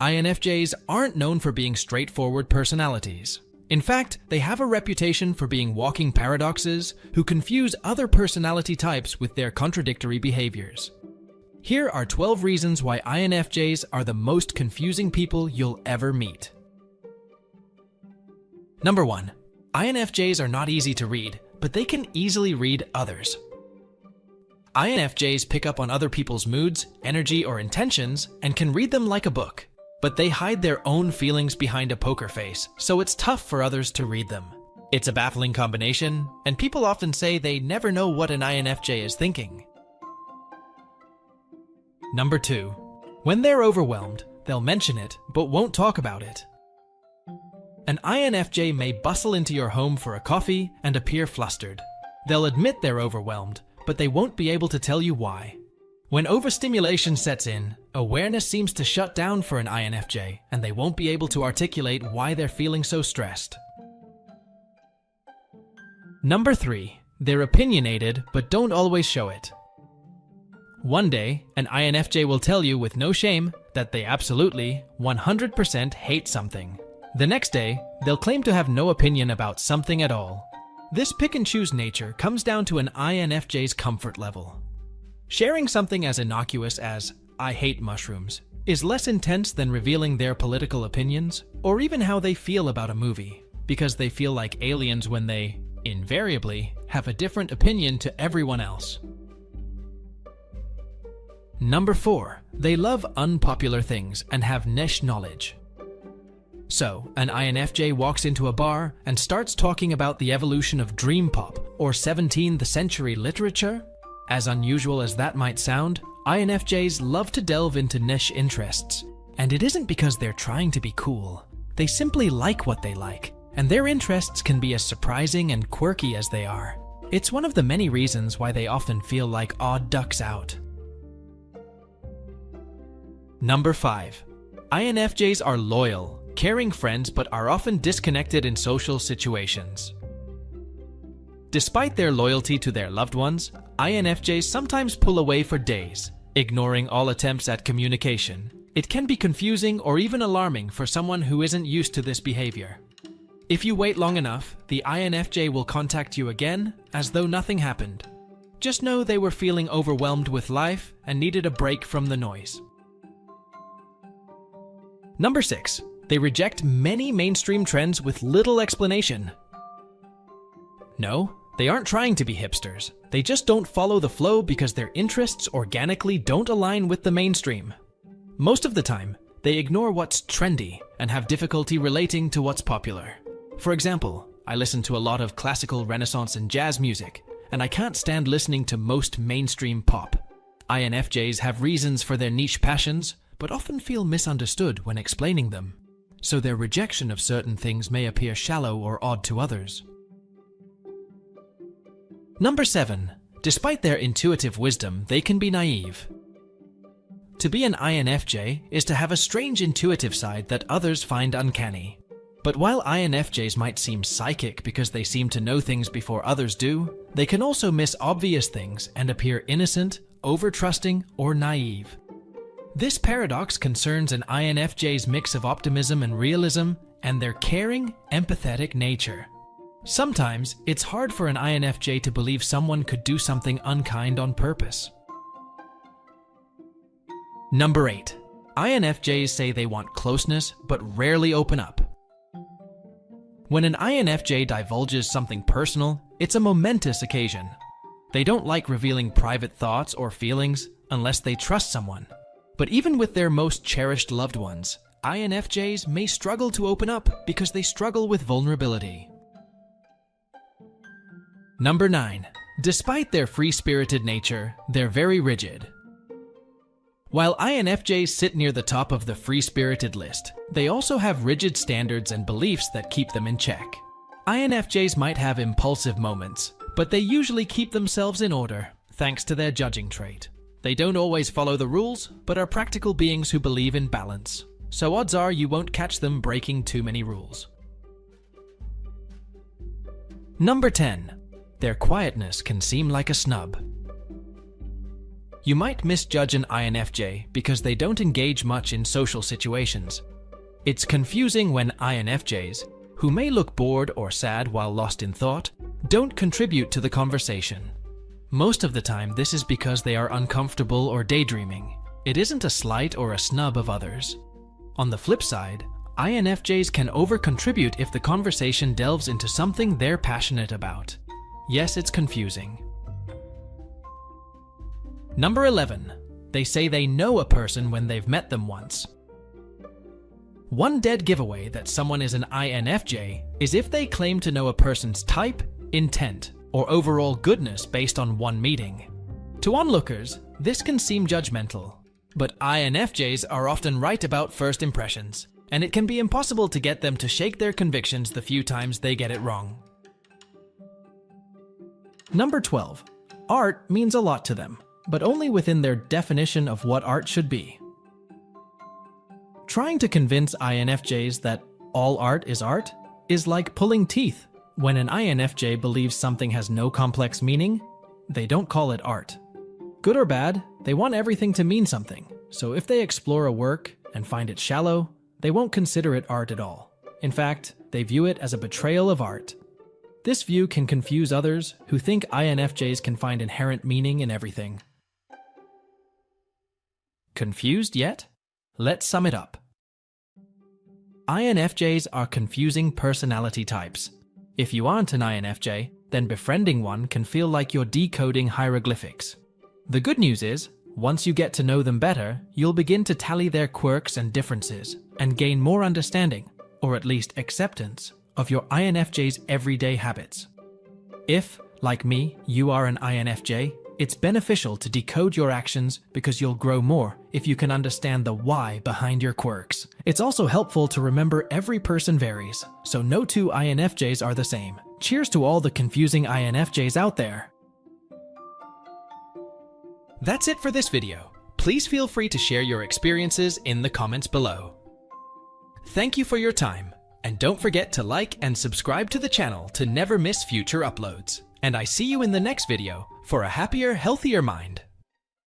INFJs aren't known for being straightforward personalities. In fact, they have a reputation for being walking paradoxes who confuse other personality types with their contradictory behaviors. Here are 12 reasons why INFJs are the most confusing people you'll ever meet. Number 1. INFJs are not easy to read, but they can easily read others. INFJs pick up on other people's moods, energy, or intentions and can read them like a book. But they hide their own feelings behind a poker face, so it's tough for others to read them. It's a baffling combination, and people often say they never know what an INFJ is thinking. Number 2. When they're overwhelmed, they'll mention it, but won't talk about it. An INFJ may bustle into your home for a coffee and appear flustered. They'll admit they're overwhelmed, but they won't be able to tell you why. When overstimulation sets in, awareness seems to shut down for an INFJ, and they won't be able to articulate why they're feeling so stressed. Number 3. They're opinionated, but don't always show it. One day, an INFJ will tell you with no shame that they absolutely, 100% hate something. The next day, they'll claim to have no opinion about something at all. This pick-and-choose nature comes down to an INFJ's comfort level. Sharing something as innocuous as, "I hate mushrooms," is less intense than revealing their political opinions, or even how they feel about a movie, because they feel like aliens when they, invariably, have a different opinion to everyone else. Number 4. They love unpopular things and have niche knowledge. So, an INFJ walks into a bar and starts talking about the evolution of dream pop or 17th century literature. As unusual as that might sound, INFJs love to delve into niche interests. And it isn't because they're trying to be cool. They simply like what they like, and their interests can be as surprising and quirky as they are. It's one of the many reasons why they often feel like odd ducks out. Number 5. INFJs are loyal, caring friends, but are often disconnected in social situations. Despite their loyalty to their loved ones, INFJs sometimes pull away for days, ignoring all attempts at communication. It can be confusing or even alarming for someone who isn't used to this behavior. If you wait long enough, the INFJ will contact you again as though nothing happened. Just know they were feeling overwhelmed with life and needed a break from the noise. Number 6. They reject many mainstream trends with little explanation. No, they aren't trying to be hipsters. They just don't follow the flow because their interests organically don't align with the mainstream. Most of the time, they ignore what's trendy and have difficulty relating to what's popular. For example, I listen to a lot of classical, Renaissance, and jazz music, and I can't stand listening to most mainstream pop. INFJs have reasons for their niche passions, but often feel misunderstood when explaining them. So their rejection of certain things may appear shallow or odd to others. Number 7. Despite their intuitive wisdom, they can be naive. To be an INFJ is to have a strange intuitive side that others find uncanny. But while INFJs might seem psychic because they seem to know things before others do, they can also miss obvious things and appear innocent, over-trusting, or naive. This paradox concerns an INFJ's mix of optimism and realism and their caring, empathetic nature. Sometimes, it's hard for an INFJ to believe someone could do something unkind on purpose. Number 8. INFJs say they want closeness but rarely open up. When an INFJ divulges something personal, it's a momentous occasion. They don't like revealing private thoughts or feelings unless they trust someone. But even with their most cherished loved ones, INFJs may struggle to open up because they struggle with vulnerability. Number 9. Despite their free-spirited nature, they're very rigid. While INFJs sit near the top of the free-spirited list, they also have rigid standards and beliefs that keep them in check. INFJs might have impulsive moments, but they usually keep themselves in order, thanks to their judging trait. They don't always follow the rules, but are practical beings who believe in balance. So odds are you won't catch them breaking too many rules. Number 10. Their quietness can seem like a snub. You might misjudge an INFJ because they don't engage much in social situations. It's confusing when INFJs, who may look bored or sad while lost in thought, don't contribute to the conversation. Most of the time, this is because they are uncomfortable or daydreaming. It isn't a slight or a snub of others. On the flip side, INFJs can over-contribute if the conversation delves into something they're passionate about. Yes, it's confusing. Number 11. They say they know a person when they've met them once. One dead giveaway that someone is an INFJ is if they claim to know a person's type, intent, or overall goodness based on one meeting. To onlookers, this can seem judgmental, but INFJs are often right about first impressions, and it can be impossible to get them to shake their convictions the few times they get it wrong. Number 12. Art means a lot to them, but only within their definition of what art should be. Trying to convince INFJs that all art is like pulling teeth. When an INFJ believes something has no complex meaning, they don't call it art. Good or bad, they want everything to mean something, so if they explore a work and find it shallow, they won't consider it art at all. In fact, they view it as a betrayal of art. This view can confuse others who think INFJs can find inherent meaning in everything. Confused yet? Let's sum it up. INFJs are confusing personality types. If you aren't an INFJ, then befriending one can feel like you're decoding hieroglyphics. The good news is, once you get to know them better, you'll begin to tally their quirks and differences, and gain more understanding, or at least acceptance, of your INFJ's everyday habits. If, like me, you are an INFJ, it's beneficial to decode your actions because you'll grow more if you can understand the why behind your quirks. It's also helpful to remember every person varies, so no two INFJs are the same. Cheers to all the confusing INFJs out there! That's it for this video. Please feel free to share your experiences in the comments below. Thank you for your time, and don't forget to like and subscribe to the channel to never miss future uploads. And I see you in the next video for a happier, healthier mind.